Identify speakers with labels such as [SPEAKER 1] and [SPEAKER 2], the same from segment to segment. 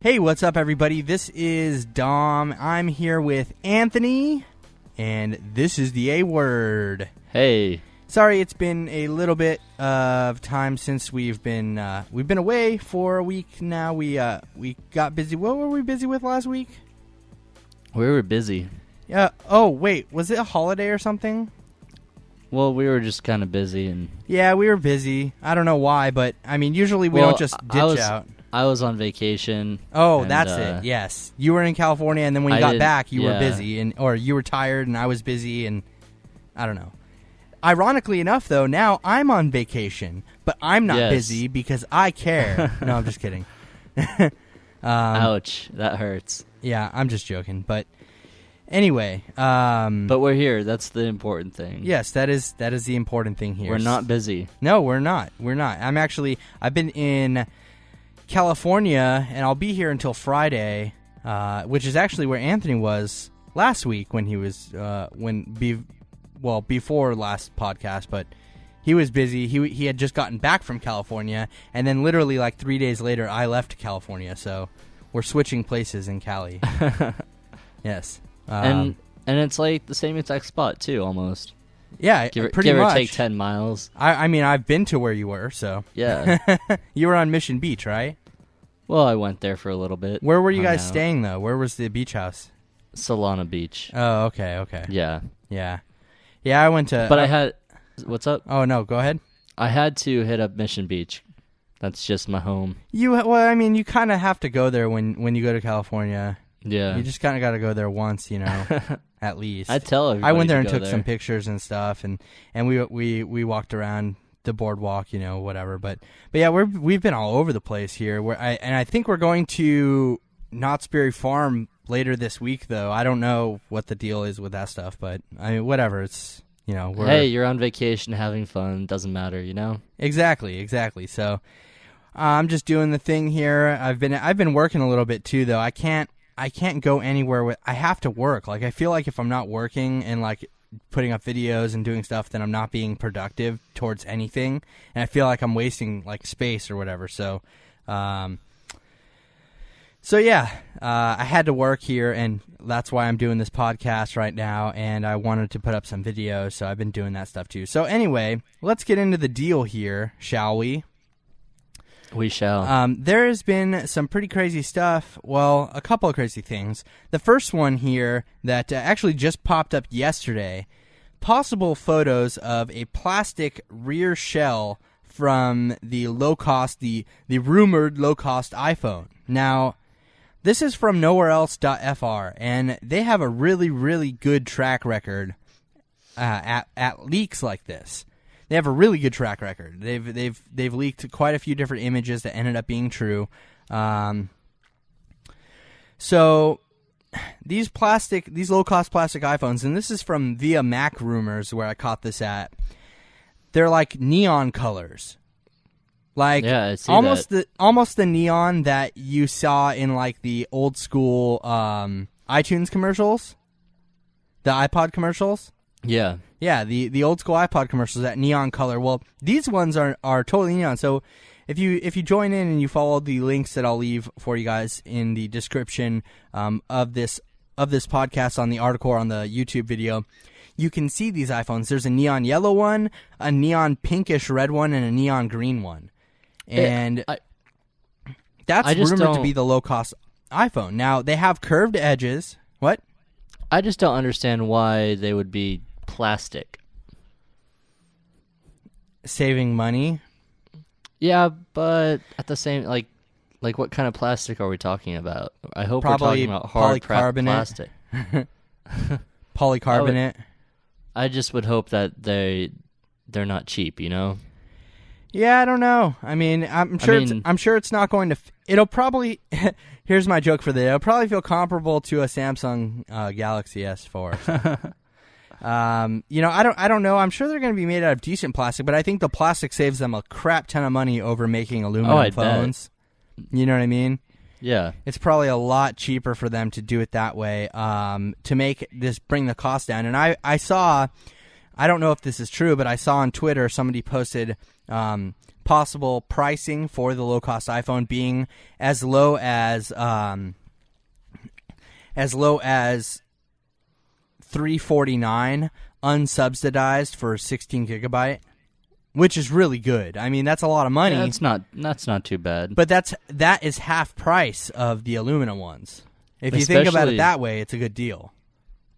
[SPEAKER 1] Hey, what's up, everybody? This is Dom. I'm here with Anthony, and this is the A Word.
[SPEAKER 2] Hey.
[SPEAKER 1] Sorry, it's been a little bit of time since we've been away for a week now. We got busy. What were we busy with last week?
[SPEAKER 2] We were busy.
[SPEAKER 1] Yeah. Oh, wait. Was it a holiday or something?
[SPEAKER 2] Well, we were just kind of busy.
[SPEAKER 1] Yeah, we were busy. I don't know why, but, I mean, usually we don't just ditch out.
[SPEAKER 2] I was on vacation.
[SPEAKER 1] Oh, that's it. Yes. You were in California, and then when you got back, you were busy. Or you were tired, and I was busy, and I don't know. Ironically enough, though, now I'm on vacation, but I'm not busy because I care. No, I'm just kidding.
[SPEAKER 2] Ouch. That hurts.
[SPEAKER 1] Yeah, I'm just joking. But anyway.
[SPEAKER 2] But we're here. That's the important thing.
[SPEAKER 1] Yes, that is the important thing here.
[SPEAKER 2] We're not busy.
[SPEAKER 1] No, we're not. We're not. I've been in California, and I'll be here until Friday, which is actually where Anthony was last week when he was before last podcast, but he was busy. He had just gotten back from California, and then literally like 3 days later, I left California. So we're switching places in Cali. Yes,
[SPEAKER 2] and it's like the same exact spot too, almost.
[SPEAKER 1] Yeah,
[SPEAKER 2] give
[SPEAKER 1] pretty much.
[SPEAKER 2] Or take 10 miles.
[SPEAKER 1] I mean, I've been to where you were, so
[SPEAKER 2] yeah.
[SPEAKER 1] You were on Mission Beach, right?
[SPEAKER 2] Well, I went there for a little bit.
[SPEAKER 1] Where were you guys staying though? Where was the beach house?
[SPEAKER 2] Solana Beach.
[SPEAKER 1] Oh, okay.
[SPEAKER 2] Yeah.
[SPEAKER 1] I went to.
[SPEAKER 2] But I had. What's up?
[SPEAKER 1] Oh no, go ahead.
[SPEAKER 2] I had to hit up Mission Beach. That's just my home.
[SPEAKER 1] You kind of have to go there when you go to California.
[SPEAKER 2] Yeah.
[SPEAKER 1] You just kind of got to go there once, at least.
[SPEAKER 2] I tell everybody.
[SPEAKER 1] I went there and
[SPEAKER 2] to
[SPEAKER 1] took
[SPEAKER 2] there.
[SPEAKER 1] some pictures and stuff, and we walked around the boardwalk, whatever. But yeah, we've been all over the place here. I think we're going to Knott's Berry Farm later this week, though. I don't know what the deal is with that stuff, but I mean, whatever. It's
[SPEAKER 2] hey, you're on vacation, having fun. Doesn't matter,
[SPEAKER 1] Exactly. So I'm just doing the thing here. I've been working a little bit too, though. I can't go anywhere I have to work. Like, I feel like if I'm not working and like putting up videos and doing stuff, then I'm not being productive towards anything, and I feel like I'm wasting like space or whatever. So, yeah, I had to work here, and that's why I'm doing this podcast right now, and I wanted to put up some videos, so I've been doing that stuff too. So anyway, let's get into the deal here, shall we?
[SPEAKER 2] We shall.
[SPEAKER 1] There has been some pretty crazy stuff. Well, a couple of crazy things. The first one here that actually just popped up yesterday, possible photos of a plastic rear shell from the rumored low-cost iPhone. Now, this is from nowhereelse.fr, and they have a really, really good track record at leaks like this. They have a really good track record. They've leaked quite a few different images that ended up being true. So these low-cost plastic iPhones, and this is from Via Mac Rumors where I caught this at. They're like neon colors, like
[SPEAKER 2] I see
[SPEAKER 1] almost the neon that you saw in like the old school iTunes commercials, the iPod commercials.
[SPEAKER 2] Yeah.
[SPEAKER 1] Yeah, the old school iPod commercials, that neon color. Well, these ones are totally neon. So if you join in and you follow the links that I'll leave for you guys in the description of this podcast on the article or on the YouTube video, you can see these iPhones. There's a neon yellow one, a neon pinkish red one, and a neon green one. And that's rumored to be the low-cost iPhone. Now, they have curved edges. What?
[SPEAKER 2] I just don't understand why they would be plastic.
[SPEAKER 1] Saving money?
[SPEAKER 2] Yeah, but at the same, like what kind of plastic are we talking about? I hope
[SPEAKER 1] probably
[SPEAKER 2] we're talking about hard
[SPEAKER 1] polycarbonate.
[SPEAKER 2] plastic.
[SPEAKER 1] Polycarbonate.
[SPEAKER 2] I just would hope that they're not cheap,
[SPEAKER 1] Yeah, I don't know. I mean, I'm sure it's not going to. It'll probably. Here's my joke for the day. It'll probably feel comparable to a Samsung Galaxy S4. I don't know. I'm sure they're going to be made out of decent plastic, but I think the plastic saves them a crap ton of money over making aluminum phones. Bet. You know what I mean?
[SPEAKER 2] Yeah.
[SPEAKER 1] It's probably a lot cheaper for them to do it that way, to bring the cost down. And I saw, I don't know if this is true, but I saw on Twitter somebody posted Possible pricing for the low-cost iPhone being as low as $349 unsubsidized for 16 gigabyte, which is really good. I mean, that's a lot of money.
[SPEAKER 2] Yeah, that's not too bad.
[SPEAKER 1] But that is half price of the aluminum ones. If you think about it that way, it's a good deal.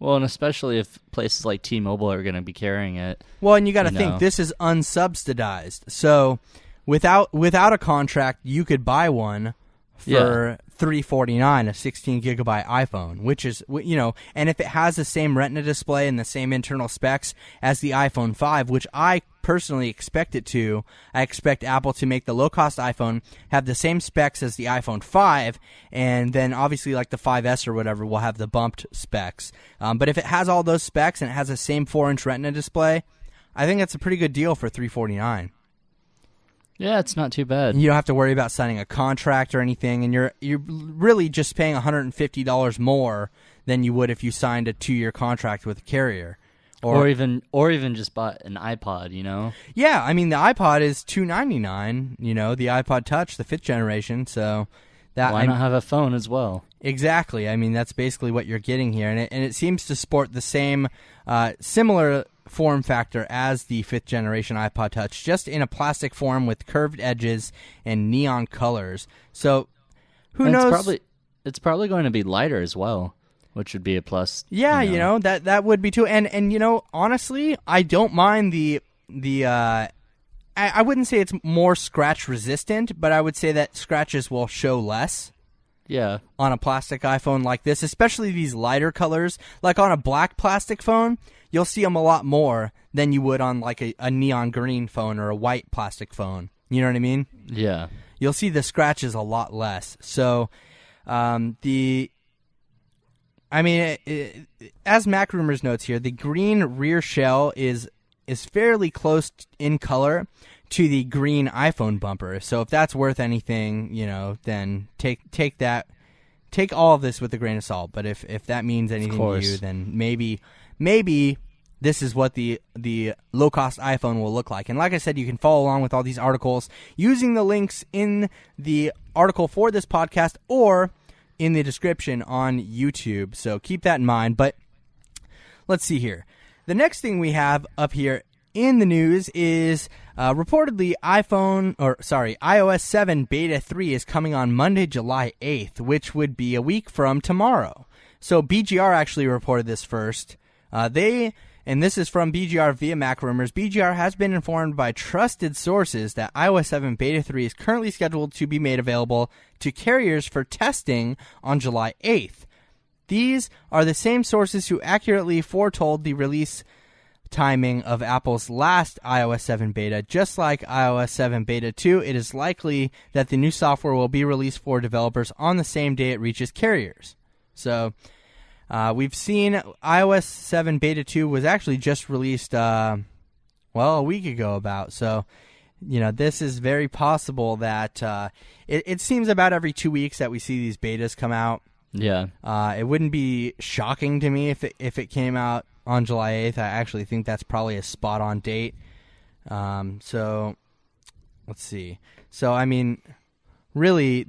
[SPEAKER 2] Well, and especially if places like T-Mobile are going to be carrying it.
[SPEAKER 1] Well, and you got to think this is unsubsidized. So without a contract, you could buy one for $349, a 16 gigabyte iPhone, which is, and if it has the same Retina display and the same internal specs as the iPhone 5, which I personally expect it to, I expect Apple to make the low-cost iPhone have the same specs as the iPhone 5, and then obviously like the 5S or whatever will have the bumped specs. But if it has all those specs and it has the same 4-inch Retina display, I think that's a pretty good deal for $349.
[SPEAKER 2] Yeah, it's not too bad.
[SPEAKER 1] You don't have to worry about signing a contract or anything, and you're really just paying $150 more than you would if you signed a 2-year contract with a carrier.
[SPEAKER 2] Or even just bought an iPod,
[SPEAKER 1] Yeah, I mean the iPod is $299, the iPod Touch, the 5th generation, so
[SPEAKER 2] why not have a phone as well?
[SPEAKER 1] Exactly. I mean that's basically what you're getting here, and it seems to sport the same similar form factor as the 5th generation iPod Touch, just in a plastic form with curved edges and neon colors. So who knows?
[SPEAKER 2] It's probably going to be lighter as well, which would be a plus.
[SPEAKER 1] Yeah, that would be too. And honestly, I don't mind the I wouldn't say it's more scratch resistant, but I would say that scratches will show less.
[SPEAKER 2] Yeah.
[SPEAKER 1] On a plastic iPhone like this, especially these lighter colors. Like on a black plastic phone, you'll see them a lot more than you would on like a neon green phone or a white plastic phone. You know what I mean?
[SPEAKER 2] Yeah.
[SPEAKER 1] You'll see the scratches a lot less. So, as Mac Rumors notes here, the green rear shell is fairly close in color to the green iPhone bumper. So if that's worth anything, then take all of this with a grain of salt. But if that means anything to you, then maybe this is what the low-cost iPhone will look like. And like I said, you can follow along with all these articles using the links in the article for this podcast or in the description on YouTube. So keep that in mind. But let's see here. The next thing we have up here in the news is reportedly iOS 7 Beta 3 is coming on Monday, July 8th, which would be a week from tomorrow. So BGR actually reported this first. And this is from BGR via Mac Rumors. BGR has been informed by trusted sources that iOS 7 Beta 3 is currently scheduled to be made available to carriers for testing on July 8th. These are the same sources who accurately foretold the release timing of Apple's last iOS 7 beta. Just like iOS 7 Beta 2, it is likely that the new software will be released for developers on the same day it reaches carriers. So we've seen iOS 7 Beta 2 was actually just released, a week ago about. So, this is very possible that it seems about every 2 weeks that we see these betas come out.
[SPEAKER 2] Yeah.
[SPEAKER 1] It wouldn't be shocking to me if it came out on July 8th. I actually think that's probably a spot-on date. So, let's see. So, I mean, really,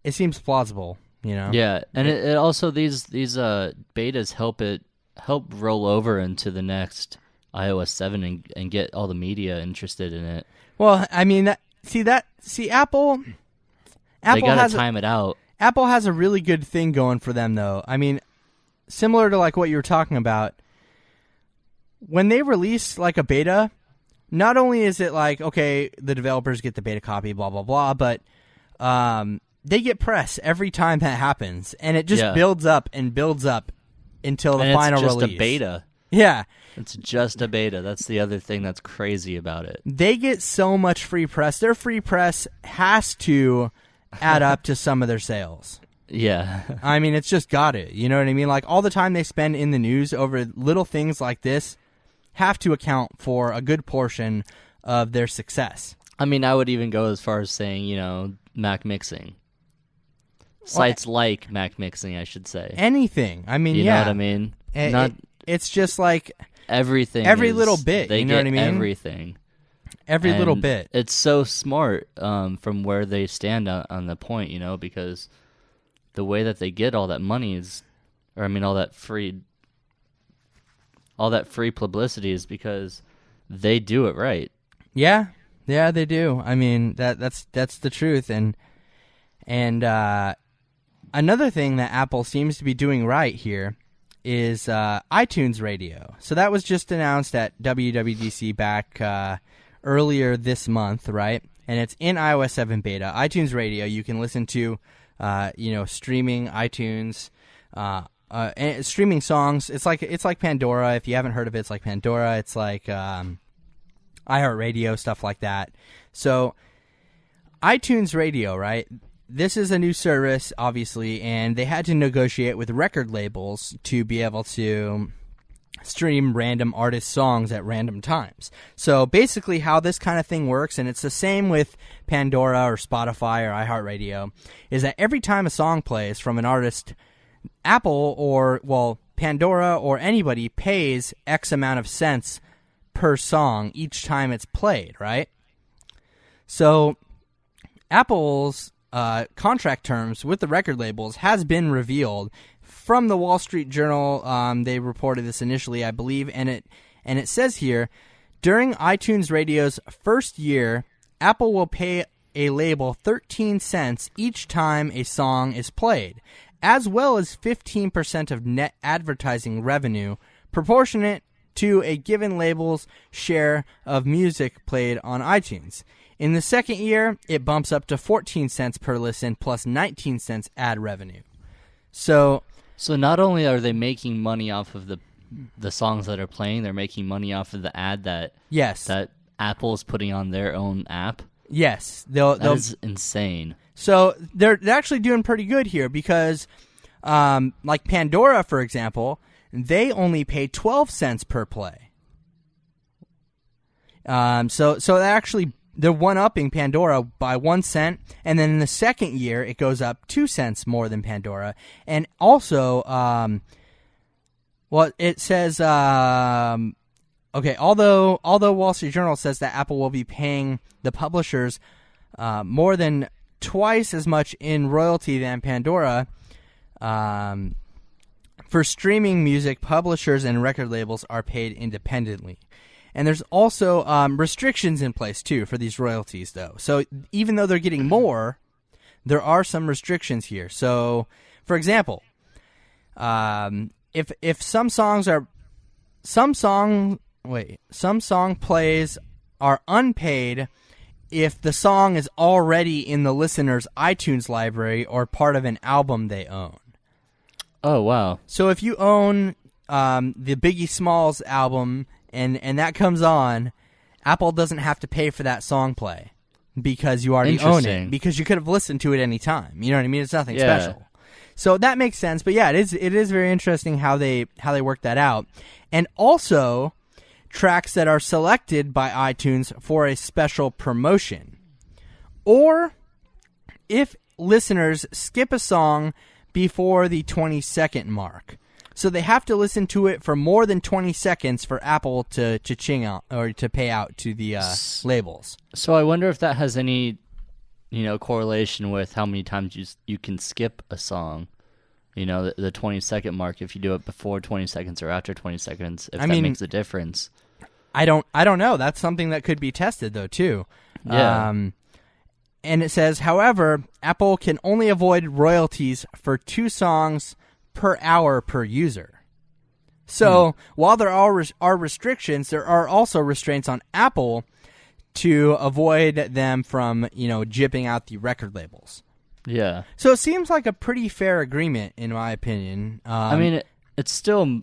[SPEAKER 1] it seems plausible,
[SPEAKER 2] Yeah, and it also, these betas help roll over into the next iOS 7 and get all the media interested in it.
[SPEAKER 1] Well, I mean, Apple
[SPEAKER 2] they gotta time it out.
[SPEAKER 1] Apple has a really good thing going for them, though. I mean, similar to like what you were talking about, when they release like a beta, not only is it like, okay, the developers get the beta copy, blah blah blah, but they get press every time that happens, and it just builds up and builds up until the final release.
[SPEAKER 2] It's just a beta.
[SPEAKER 1] Yeah.
[SPEAKER 2] It's just a beta. That's the other thing that's crazy about it.
[SPEAKER 1] They get so much free press. Their free press has to add up to some of their sales.
[SPEAKER 2] Yeah.
[SPEAKER 1] I mean, it's just got it. You know what I mean? Like, all the time they spend in the news over little things like this have to account for a good portion of their success.
[SPEAKER 2] I mean, I would even go as far as saying, Mac Mixing. Sites like Mac Mixing, I should say.
[SPEAKER 1] Anything. I mean,
[SPEAKER 2] You know what I mean?
[SPEAKER 1] it's just like
[SPEAKER 2] everything.
[SPEAKER 1] Every little bit,
[SPEAKER 2] They
[SPEAKER 1] you know
[SPEAKER 2] get
[SPEAKER 1] what I mean?
[SPEAKER 2] everything.
[SPEAKER 1] Every
[SPEAKER 2] And
[SPEAKER 1] little bit.
[SPEAKER 2] It's so smart from where they stand on the point, because the way that they get all that money is, or I mean, all that free publicity is because they do it right.
[SPEAKER 1] Yeah, they do. I mean, that's the truth. And another thing that Apple seems to be doing right here is iTunes Radio. So that was just announced at WWDC back earlier this month, right? And it's in iOS 7 beta. iTunes Radio, you can listen to, streaming iTunes, and streaming songs. It's like Pandora. If you haven't heard of it, it's like Pandora. It's like iHeartRadio, stuff like that. So iTunes Radio, right? This is a new service, obviously, and they had to negotiate with record labels to be able to stream random artist songs at random times. So basically how this kind of thing works, and it's the same with Pandora or Spotify or iHeartRadio, is that every time a song plays from an artist, Apple or, Pandora or anybody pays X amount of cents per song each time it's played, right? So Apple's contract terms with the record labels has been revealed from the Wall Street Journal. They reported this initially, I believe, and it says here, during iTunes Radio's first year, Apple will pay a label 13 cents each time a song is played, as well as 15% of net advertising revenue, proportionate to a given label's share of music played on iTunes. In the second year, it bumps up to 14 cents per listen plus 19 cents ad revenue. So
[SPEAKER 2] not only are they making money off of the songs that are playing, they're making money off of the ad that Apple is putting on their own app.
[SPEAKER 1] Yes,
[SPEAKER 2] that is insane.
[SPEAKER 1] So they're actually doing pretty good here because, like Pandora, for example, they only pay 12 cents per play. So actually they're one-upping Pandora by 1 cent, and then in the second year it goes up 2 cents more than Pandora. And also, it says, although Wall Street Journal says that Apple will be paying the publishers more than twice as much in royalty than Pandora, for streaming music, publishers and record labels are paid independently. And there's also restrictions in place, too, for these royalties, though. So even though they're getting more, there are some restrictions here. So, for example, if some song plays are unpaid if the song is already in the listener's iTunes library or part of an album they own.
[SPEAKER 2] Oh, wow.
[SPEAKER 1] So if you own the Biggie Smalls album and that comes on, Apple doesn't have to pay for that song play because you already own it, because you could have listened to it any time. You know what I mean? It's nothing special. So that makes sense. But yeah, it is very interesting how they work that out. And also tracks that are selected by iTunes for a special promotion. Or if listeners skip a song before the 20-second mark. So they have to listen to it for more than 20 seconds for Apple to ching out or to pay out to the labels.
[SPEAKER 2] So I wonder if that has any, correlation with how many times you can skip a song. The 20-second mark, if you do it before 20 seconds or after 20 seconds, if that makes a difference.
[SPEAKER 1] I don't know. That's something that could be tested though too.
[SPEAKER 2] Yeah.
[SPEAKER 1] And it says, however, Apple can only avoid royalties for 2 songs per hour per user. So while there are restrictions, there are also restraints on Apple to avoid them from, jipping out the record labels.
[SPEAKER 2] Yeah.
[SPEAKER 1] So it seems like a pretty fair agreement, in my opinion.
[SPEAKER 2] It's still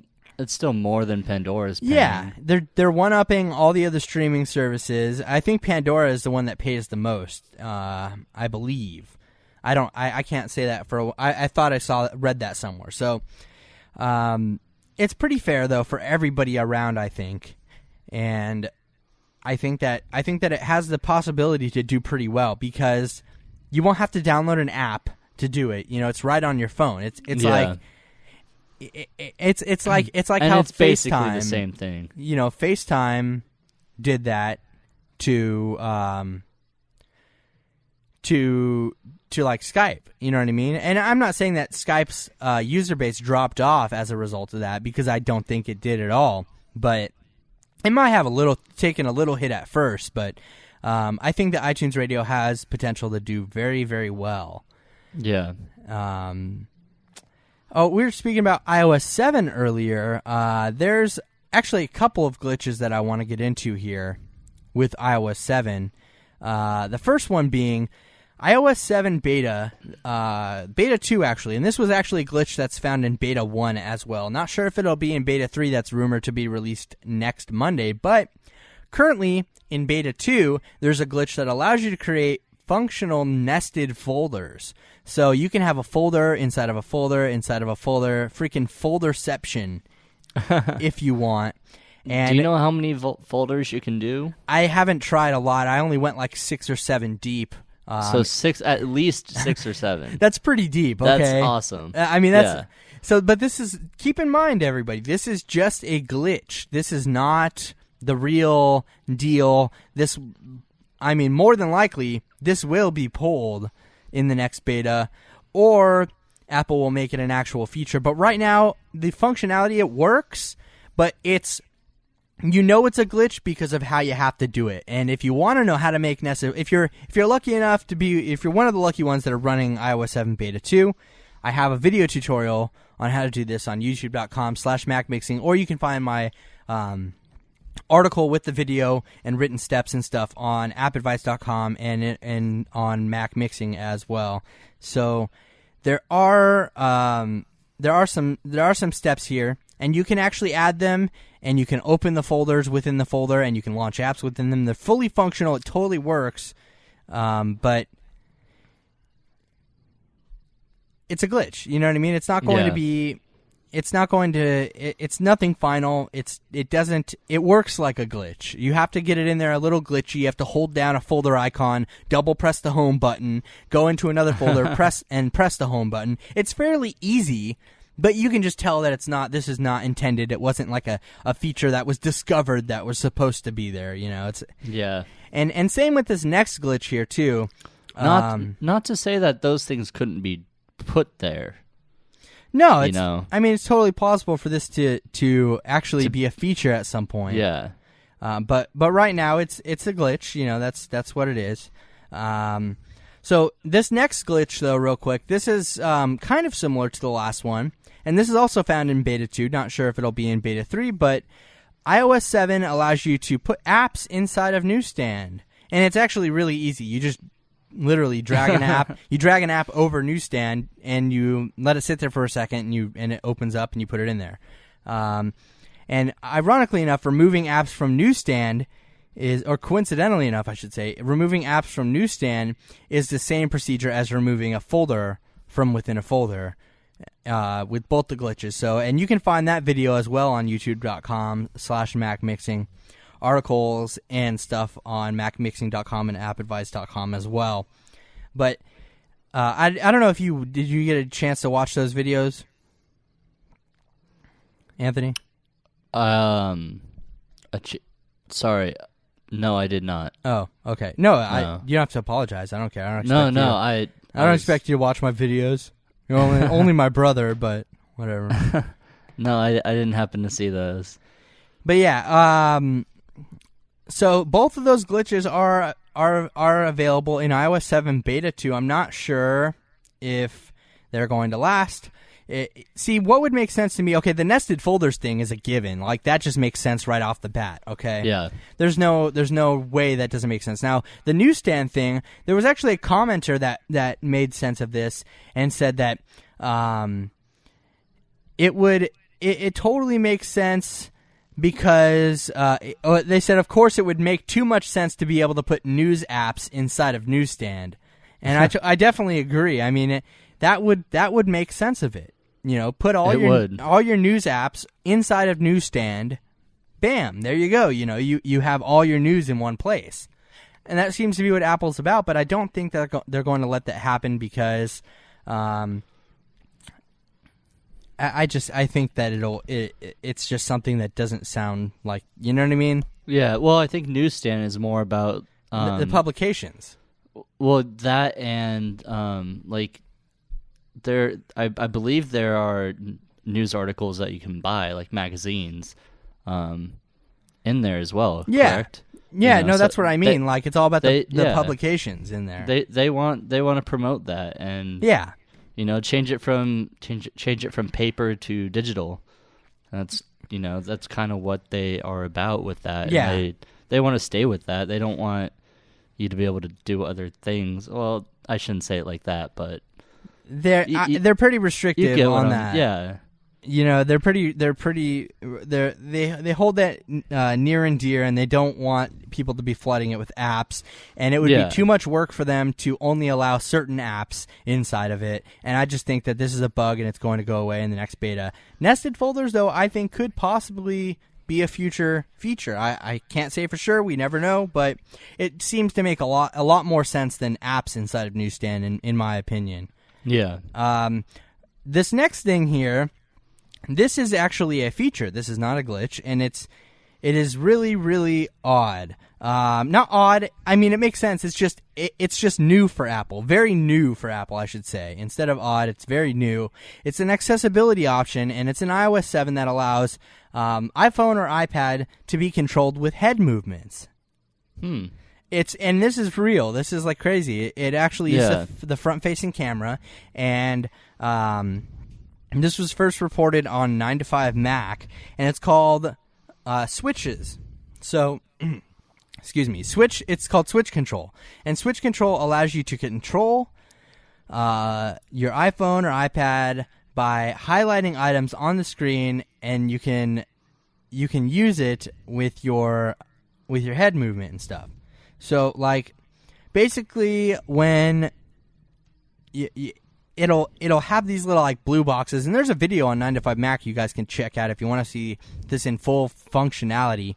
[SPEAKER 2] more than Pandora's paying.
[SPEAKER 1] Yeah, they're one-upping all the other streaming services. I think Pandora is the one that pays the most, I believe. I can't say that I thought I read that somewhere. So it's pretty fair though for everybody around, I think. And I think that it has the possibility to do pretty well because you won't have to download an app to do it. It's right on your phone. It's like it's like
[SPEAKER 2] and
[SPEAKER 1] how
[SPEAKER 2] it's basically
[SPEAKER 1] FaceTime,
[SPEAKER 2] the same thing.
[SPEAKER 1] FaceTime did that to like Skype, you know what I mean? And I'm not saying that Skype's user base dropped off as a result of that, because I don't think it did at all. But it might have taken a little hit at first, but I think that iTunes Radio has potential to do very, very well.
[SPEAKER 2] Yeah.
[SPEAKER 1] We were speaking about iOS 7 earlier. There's actually a couple of glitches that I want to get into here with iOS 7. The first one being iOS 7 beta 2 actually, and this was actually a glitch that's found in beta 1 as well. Not sure if it'll be in beta 3 that's rumored to be released next Monday, but currently in beta 2, there's a glitch that allows you to create functional nested folders. So you can have a folder inside of a folder inside of a folder, freaking folderception if you want. And
[SPEAKER 2] do you know how many folders you can do?
[SPEAKER 1] I haven't tried a lot. I only went like 6 or 7 deep.
[SPEAKER 2] So at least 6 or 7.
[SPEAKER 1] That's pretty deep. Okay,
[SPEAKER 2] that's awesome.
[SPEAKER 1] I mean, that's so. But this is, keep in mind, everybody, this is just a glitch. This is not the real deal. More than likely, this will be pulled in the next beta, or Apple will make it an actual feature. But right now, the functionality, it works, but it's a glitch because of how you have to do it. And if you want to know how to make nested, if you're lucky enough to be, if you're one of the lucky ones that are running iOS 7 beta 2, I have a video tutorial on how to do this on youtube.com/macmixing, or you can find my article with the video and written steps and stuff on appadvice.com and on MacMixing as well. So there are some steps here, and you can actually add them, and you can open the folders within the folder, and you can launch apps within them. They're fully functional. It totally works, but it's a glitch. You know what I mean? It's not going to be. It's not going to. It's nothing final. It works like a glitch. You have to get it in there a little glitchy. You have to hold down a folder icon, double press the home button, go into another folder, press the home button. It's fairly easy. But you can just tell that this is not intended. It wasn't like a feature that was discovered that was supposed to be there,
[SPEAKER 2] Yeah.
[SPEAKER 1] And same with this next glitch here too.
[SPEAKER 2] Not to say that those things couldn't be put there.
[SPEAKER 1] No, it's totally plausible for this to actually be a feature at some point.
[SPEAKER 2] Yeah.
[SPEAKER 1] But right now it's a glitch, that's what it is. So this next glitch, though, real quick, this is kind of similar to the last one, and this is also found in Beta 2. Not sure if it'll be in Beta 3, but iOS 7 allows you to put apps inside of Newsstand, and it's actually really easy. You just literally drag an app. You drag an app over Newsstand, and you let it sit there for a second, and it opens up, and you put it in there. And ironically enough, removing apps from Newsstand or coincidentally enough, I should say, removing apps from Newsstand is the same procedure as removing a folder from within a folder, with both the glitches. So, and you can find that video as well on youtube.com/macmixing, articles and stuff on macmixing.com and appadvice.com as well. But I don't know if did you get a chance to watch those videos, Anthony?
[SPEAKER 2] Sorry. No, I did not.
[SPEAKER 1] Oh, okay. No, you don't have to apologize. I don't care. I don't expect you to watch my videos. You're only my brother, but whatever.
[SPEAKER 2] No, I didn't happen to see those.
[SPEAKER 1] But yeah, so both of those glitches are available in iOS 7 Beta 2. I'm not sure if they're going to last. See, what would make sense to me, okay, the nested folders thing is a given. Like, that just makes sense right off the bat, okay?
[SPEAKER 2] Yeah.
[SPEAKER 1] There's no way that doesn't make sense. Now, the newsstand thing, there was actually a commenter that made sense of this and said that it totally makes sense because they said, of course, it would make too much sense to be able to put news apps inside of Newsstand. And I definitely agree. I mean, that would make sense of it. Put all your news apps inside of Newsstand. Bam, there you go. You have all your news in one place. And that seems to be what Apple's about, but I don't think that they're going to let that happen because I think that it's just something that doesn't sound like, you know what I mean?
[SPEAKER 2] Yeah. Well, I think Newsstand is more about
[SPEAKER 1] The publications.
[SPEAKER 2] Well, that and like I believe there are news articles that you can buy, like magazines, in there as well.
[SPEAKER 1] Yeah.
[SPEAKER 2] Correct?
[SPEAKER 1] Yeah, no, that's what I mean. Like, it's all about the publications in there.
[SPEAKER 2] They want to promote that, and
[SPEAKER 1] yeah,
[SPEAKER 2] change it from paper to digital. That's that's kind of what they are about with that.
[SPEAKER 1] Yeah,
[SPEAKER 2] and they want to stay with that. They don't want you to be able to do other things. Well, I shouldn't say it like that, but
[SPEAKER 1] they're pretty restrictive on that.
[SPEAKER 2] Yeah.
[SPEAKER 1] They hold that near and dear, and they don't want people to be flooding it with apps, and it would be too much work for them to only allow certain apps inside of it. And I just think that this is a bug, and it's going to go away in the next beta. Nested folders, though, I think could possibly be a future feature. I can't say for sure. We never know, but it seems to make a lot more sense than apps inside of Newsstand, in my opinion.
[SPEAKER 2] Yeah.
[SPEAKER 1] This next thing here. This is actually a feature. This is not a glitch, and it is really, really odd. Not odd. I mean, it makes sense. It's just new for Apple. Very new for Apple, I should say. Instead of odd, it's very new. It's an accessibility option, and it's an iOS 7 that allows iPhone or iPad to be controlled with head movements. And this is real. This is like crazy. It actually is the front-facing camera, and this was first reported on 9to5Mac, and it's called switches. So, excuse me, it's called switch control. And switch control allows you to control your iPhone or iPad by highlighting items on the screen, and you can use it with your head movement and stuff. So, like, basically when it'll have these little like blue boxes, and there's a video on 9to5Mac you guys can check out if you want to see this in full functionality.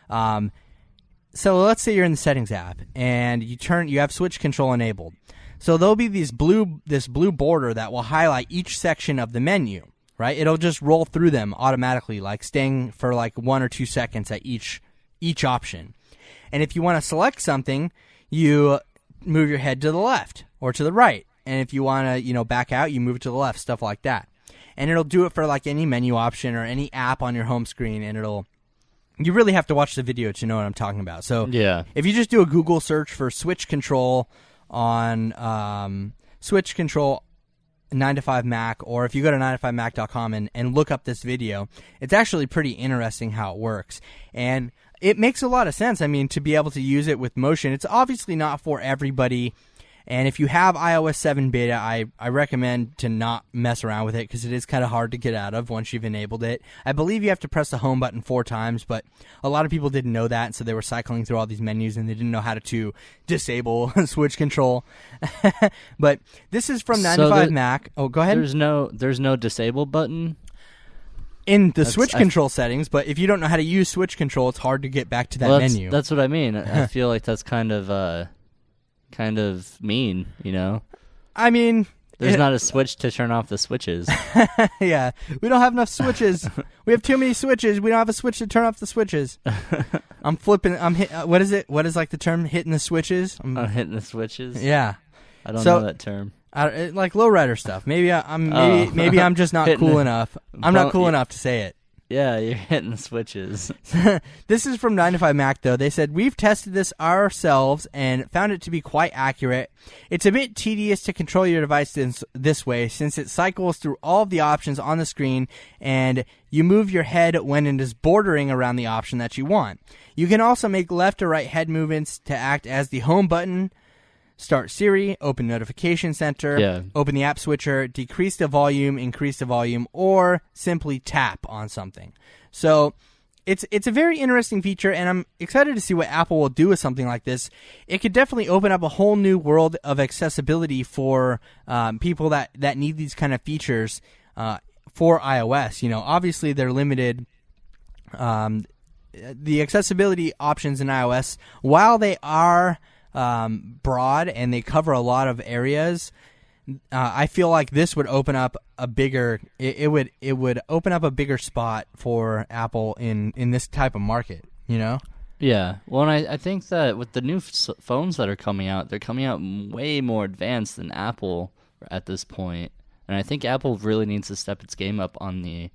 [SPEAKER 1] So let's say you're in the settings app and you have switch control enabled. So there'll be this blue border that will highlight each section of the menu, right? It'll just roll through them automatically, like staying for like 1 or 2 seconds at each option. And if you want to select something, you move your head to the left or to the right. And if you want to, back out, you move it to the left, stuff like that. And it'll do it for like any menu option or any app on your home screen, and you really have to watch the video to know what I'm talking about. So if you just do a Google search for switch control on switch control 9to5Mac, or if you go to 9to5Mac.com and look up this video, it's actually pretty interesting how it works. And it makes a lot of sense. I mean, to be able to use it with motion, it's obviously not for everybody. And if you have iOS 7 beta, I recommend to not mess around with it because it is kind of hard to get out of once you've enabled it. I believe you have to press the home button 4 times, but a lot of people didn't know that, and so they were cycling through all these menus and they didn't know how to disable switch control. But this is from 9to5Mac. Oh, go ahead.
[SPEAKER 2] There's no disable button
[SPEAKER 1] in the switch control settings, but if you don't know how to use switch control, it's hard to get back to that menu.
[SPEAKER 2] That's what I mean. I feel like that's kind of mean,
[SPEAKER 1] I mean,
[SPEAKER 2] there's not a switch to turn off the switches.
[SPEAKER 1] Yeah, we don't have enough switches. We have too many switches. We don't have a switch to turn off the switches. What is it? What is like the term? Hitting the switches?
[SPEAKER 2] I'm hitting the switches?
[SPEAKER 1] Yeah.
[SPEAKER 2] I don't know that term.
[SPEAKER 1] Like lowrider stuff. Maybe I'm just not cool enough. I'm not cool enough to say it.
[SPEAKER 2] Yeah, you're hitting the switches.
[SPEAKER 1] This is from 9to5Mac, though. They said, we've tested this ourselves and found it to be quite accurate. It's a bit tedious to control your device this way, since it cycles through all of the options on the screen, and you move your head when it is bordering around the option that you want. You can also make left or right head movements to act as the home button, start Siri, open Notification Center, open the app switcher, decrease the volume, increase the volume, or simply tap on something. So it's a very interesting feature, and I'm excited to see what Apple will do with something like this. It could definitely open up a whole new world of accessibility for people that need these kind of features for iOS. Obviously they're limited. The accessibility options in iOS, while they are broad and they cover a lot of areas, I feel like this would open up a bigger. It would open up a bigger spot for Apple in this type of market. You know.
[SPEAKER 2] Yeah. Well, and I think that with the new phones that are coming out, they're coming out way more advanced than Apple at this point. And I think Apple really needs to step its game up on the,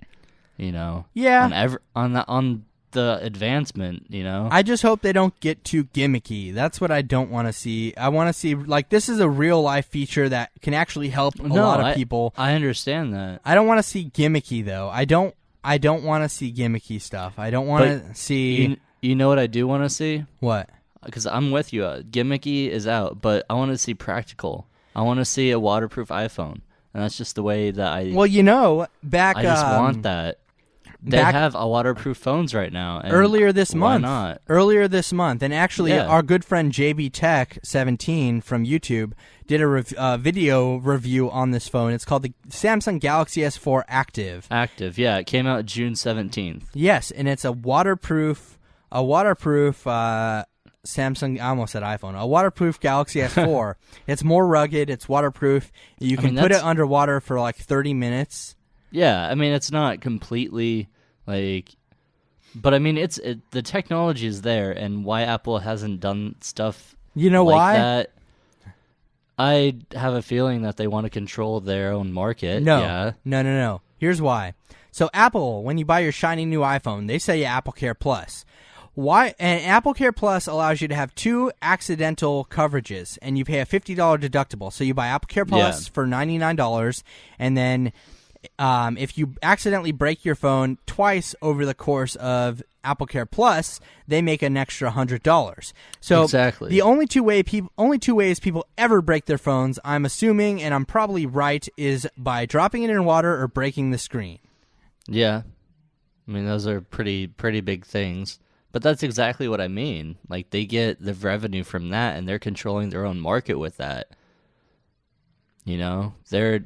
[SPEAKER 2] on the advancement,
[SPEAKER 1] I just hope they don't get too gimmicky. That's what I don't want to see. I want to see, like, this is a real-life feature that can actually help a lot of people.
[SPEAKER 2] I understand that.
[SPEAKER 1] I don't want to see gimmicky, though. I don't want to see gimmicky stuff. I don't want to see...
[SPEAKER 2] You know what I do want to see?
[SPEAKER 1] What?
[SPEAKER 2] Because I'm with you. Gimmicky is out, but I want to see practical. I want to see a waterproof iPhone. And that's just the way that I...
[SPEAKER 1] Well, back... I
[SPEAKER 2] just want that. They have a waterproof phones right now. And
[SPEAKER 1] earlier this month.
[SPEAKER 2] Why not?
[SPEAKER 1] Earlier this month. And actually, our good friend JB Tech 17 from YouTube did a video review on this phone. It's called the Samsung Galaxy S4 Active.
[SPEAKER 2] Active, yeah. It came out June 17th.
[SPEAKER 1] Yes, and it's a waterproof Samsung, I almost said iPhone, a waterproof Galaxy S4. It's more rugged, it's waterproof. You can put it underwater for like 30 minutes.
[SPEAKER 2] Yeah, I mean, it's not completely but I mean, the technology is there, and why Apple hasn't done stuff
[SPEAKER 1] why?
[SPEAKER 2] That, I have a feeling that they want to control their own market.
[SPEAKER 1] No. Here's why. So Apple, when you buy your shiny new iPhone, they sell you Apple Care Plus. Why? And Apple Care Plus allows you to have 2 accidental coverages, and you pay a $50 deductible. So you buy Apple Care Plus for $99, and then if you accidentally break your phone twice over the course of Apple Care Plus, they make an extra $100. So
[SPEAKER 2] exactly.
[SPEAKER 1] The only two ways people ever break their phones, I'm assuming, and I'm probably right, is by dropping it in water or breaking the screen.
[SPEAKER 2] Yeah, I mean, those are pretty big things. But that's exactly what I mean. Like, they get the revenue from that, and they're controlling their own market with that. They're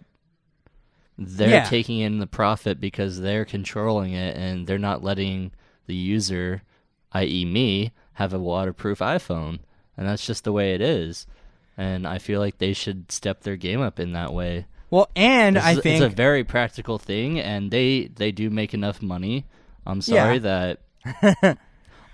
[SPEAKER 2] taking in the profit because they're controlling it, and they're not letting the user, i.e. me, have a waterproof iPhone. And that's just the way it is. And I feel like they should step their game up in that way.
[SPEAKER 1] Well, and I think...
[SPEAKER 2] It's a very practical thing, and they do make enough money. I'm sorry that...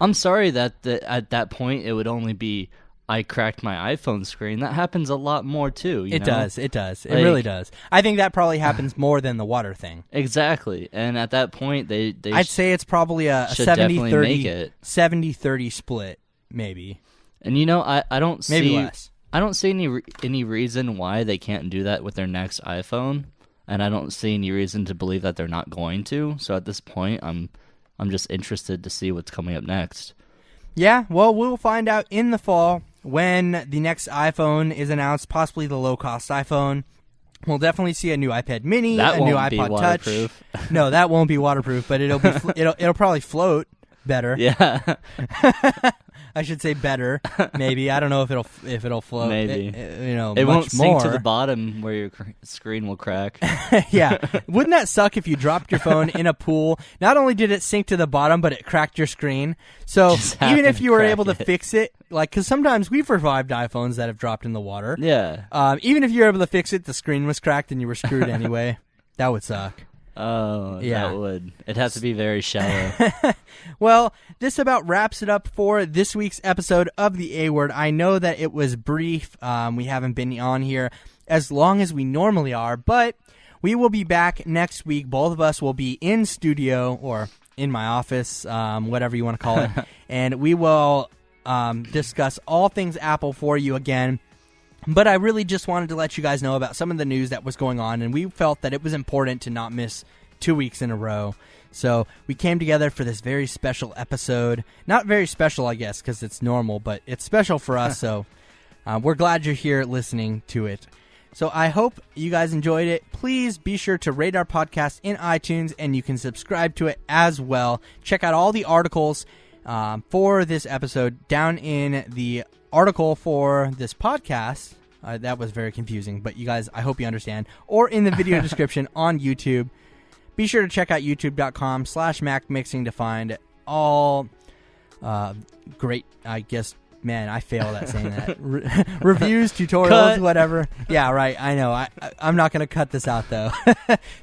[SPEAKER 2] I'm sorry that at that point it would only be I cracked my iPhone screen. That happens a lot more too.
[SPEAKER 1] It does. It really does. I think that probably happens more than the water thing.
[SPEAKER 2] Exactly. And at that point,
[SPEAKER 1] I'd say it's probably a 70-30 split, maybe.
[SPEAKER 2] And I don't see
[SPEAKER 1] maybe less.
[SPEAKER 2] I don't see any reason why they can't do that with their next iPhone, and I don't see any reason to believe that they're not going to. So at this point, I'm just interested to see what's coming up next.
[SPEAKER 1] Yeah, well, we'll find out in the fall when the next iPhone is announced, possibly the low-cost iPhone. We'll definitely see a new iPad Mini, a new iPod Touch. No, that won't be waterproof, but it'll probably float better.
[SPEAKER 2] Yeah.
[SPEAKER 1] I should say better, maybe. I don't know if it'll float.
[SPEAKER 2] Maybe.
[SPEAKER 1] It
[SPEAKER 2] much won't sink to the bottom where your screen will crack.
[SPEAKER 1] Yeah. Wouldn't that suck if you dropped your phone in a pool? Not only did it sink to the bottom, but it cracked your screen. So even if you were able to fix it, because sometimes we've revived iPhones that have dropped in the water.
[SPEAKER 2] Yeah.
[SPEAKER 1] Even if you were able to fix it, the screen was cracked and you were screwed anyway. That would suck.
[SPEAKER 2] Oh, yeah. That would. It'd have to be very shallow.
[SPEAKER 1] Well, this about wraps it up for this week's episode of The A-Word. I know that it was brief. We haven't been on here as long as we normally are, but we will be back next week. Both of us will be in studio or in my office, whatever you want to call it, and we will discuss all things Apple for you again. But I really just wanted to let you guys know about some of the news that was going on, and we felt that it was important to not miss 2 weeks in a row. So we came together for this very special episode. Not very special, I guess, because it's normal, but it's special for us, so we're glad you're here listening to it. So I hope you guys enjoyed it. Please be sure to rate our podcast in iTunes, and you can subscribe to it as well. Check out all the articles for this episode down in the article for this podcast. That was very confusing, but you guys, I hope you understand. Or in the video description on YouTube. Be sure to check out youtube.com/MacMixing to find all great, I guess, Man, I failed at saying that. Reviews, tutorials,
[SPEAKER 2] Cut.
[SPEAKER 1] whatever. Yeah, right. I know. I'm not going to cut this out, though.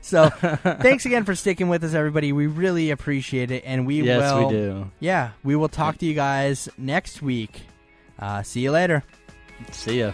[SPEAKER 1] So, thanks again for sticking with us, everybody. We really appreciate it. And we will.
[SPEAKER 2] We do.
[SPEAKER 1] Yeah, we will talk to you guys next week. See you later.
[SPEAKER 2] See ya.